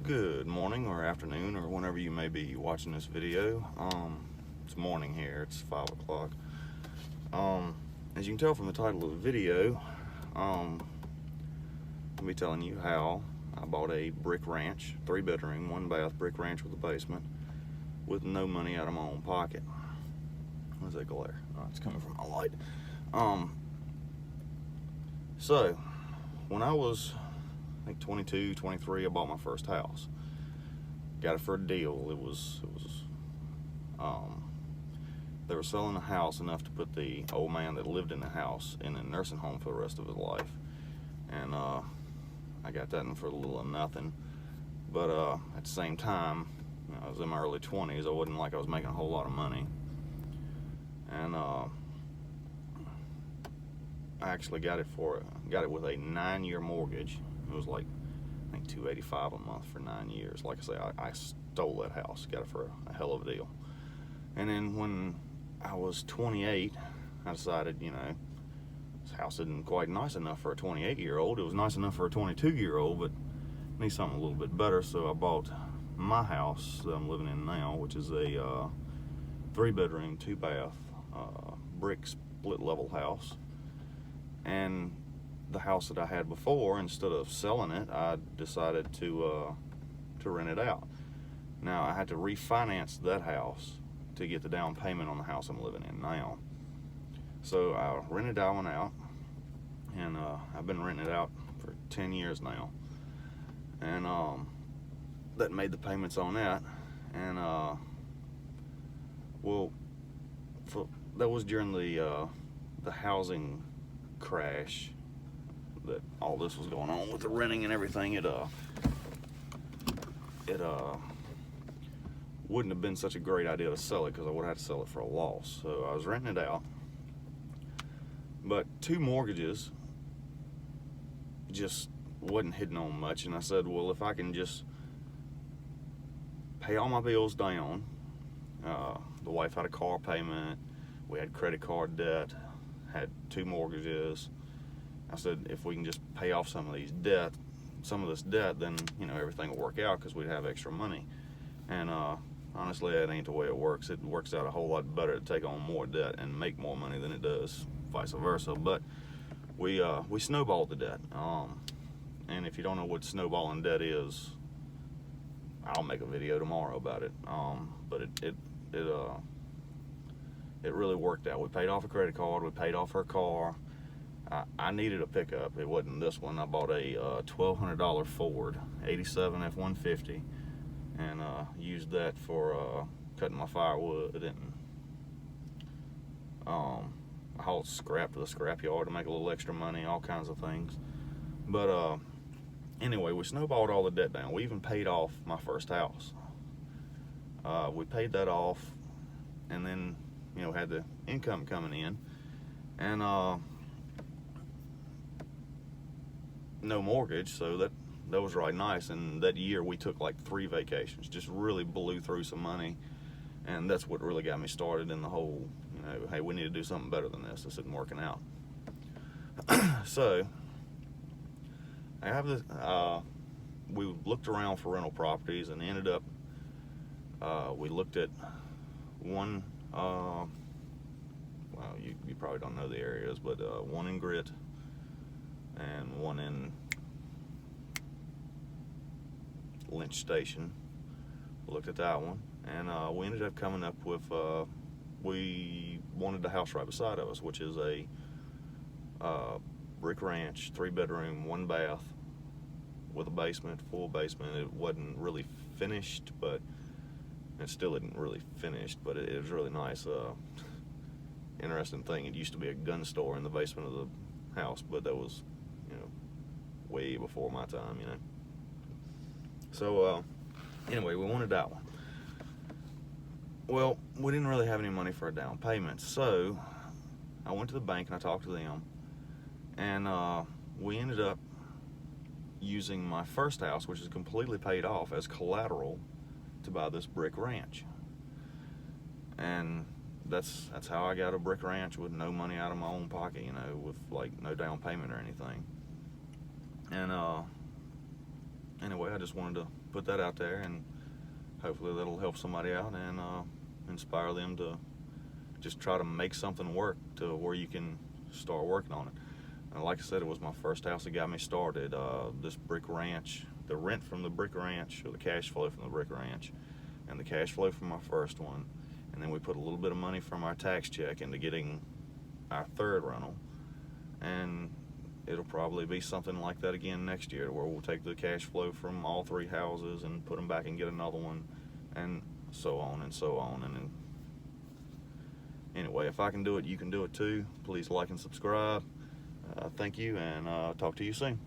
Good morning or afternoon or whenever you may be watching this video. It's morning here, it's 5 o'clock. As you can tell from the title of the video, I'll be telling you how I bought a brick ranch, 3-bedroom, 1-bath brick ranch with a basement with no money out of my own pocket. Where's that glare? Oh, it's coming from my light. So, when I was, I think 22, 23, I bought my first house. Got it for a deal. They were selling the house enough to put the old man that lived in the house in a nursing home for the rest of his life. And I got that in for a little of nothing. But at the same time, I was in my early 20s. I wasn't like I was making a whole lot of money. And I actually got it with a 9-year mortgage. It was like, I think $285 a month for 9 years. Like I say, I stole that house, got it for a hell of a deal. And then when I was 28, I decided, this house isn't quite nice enough for a 28-year-old. It was nice enough for a 22-year-old, but I need something a little bit better. So I bought my house that I'm living in now, which is a 3-bedroom, 2-bath, brick split-level house. And the house that I had before, instead of selling it, I decided to rent it out. Now, I had to refinance that house to get the down payment on the house I'm living in now. So I rented that one out, and I've been renting it out for 10 years now. And that made the payments on that. And that was during the housing crash that all this was going on with the renting and everything. It wouldn't have been such a great idea to sell it because I would have had to sell it for a loss. So I was renting it out, but 2 mortgages just wasn't hitting on much. And I said, well, if I can just pay all my bills down, the wife had a car payment, we had credit card debt, had 2 mortgages. I said, if we can just pay off some of this debt, then everything will work out because we'd have extra money. And honestly, that ain't the way it works. It works out a whole lot better to take on more debt and make more money than it does vice versa. But we snowballed the debt. And if you don't know what snowballing debt is, I'll make a video tomorrow about it. But it really worked out. We paid off a credit card. We paid off her car. I needed a pickup. It wasn't this one. I bought a $1,200 Ford 87 F-150 and used that for cutting my firewood, and I hauled scrap to the scrap yard to make a little extra money, all kinds of things. But anyway, we snowballed all the debt down. We even paid off my first house. We paid that off, and then had the income coming in, and no mortgage, so that was really nice. And that year we took like 3 vacations, just really blew through some money, and that's what really got me started in the whole, hey, we need to do something better than this isn't working out. So I have this, we looked around for rental properties and ended up, we looked at one, well, you probably don't know the areas, but one in Grit and one in Lynch Station. We looked at that one, and we ended up coming up with, we wanted the house right beside of us, which is a brick ranch, 3-bedroom, 1-bath with a basement, full basement. It wasn't really finished, but it still isn't really finished, but it was really nice. Interesting thing, it used to be a gun store in the basement of the house, but that was way before my time. So anyway, we wanted that one. Well, we didn't really have any money for a down payment, so I went to the bank and I talked to them, and we ended up using my first house, which is completely paid off, as collateral to buy this brick ranch. And that's how I got a brick ranch with no money out of my own pocket, with like no down payment or anything. And anyway, I just wanted to put that out there, and hopefully that'll help somebody out and inspire them to just try to make something work to where you can start working on it. And like I said, it was my first house that got me started. This brick ranch, the rent from the brick ranch, or the cash flow from the brick ranch, and the cash flow from my first one, and then we put a little bit of money from our tax check into getting our third rental, and it'll probably be something like that again next year, where we'll take the cash flow from all three houses and put them back and get another one, and so on and so on. And then, anyway, if I can do it, you can do it too. Please like and subscribe. Thank you, and talk to you soon.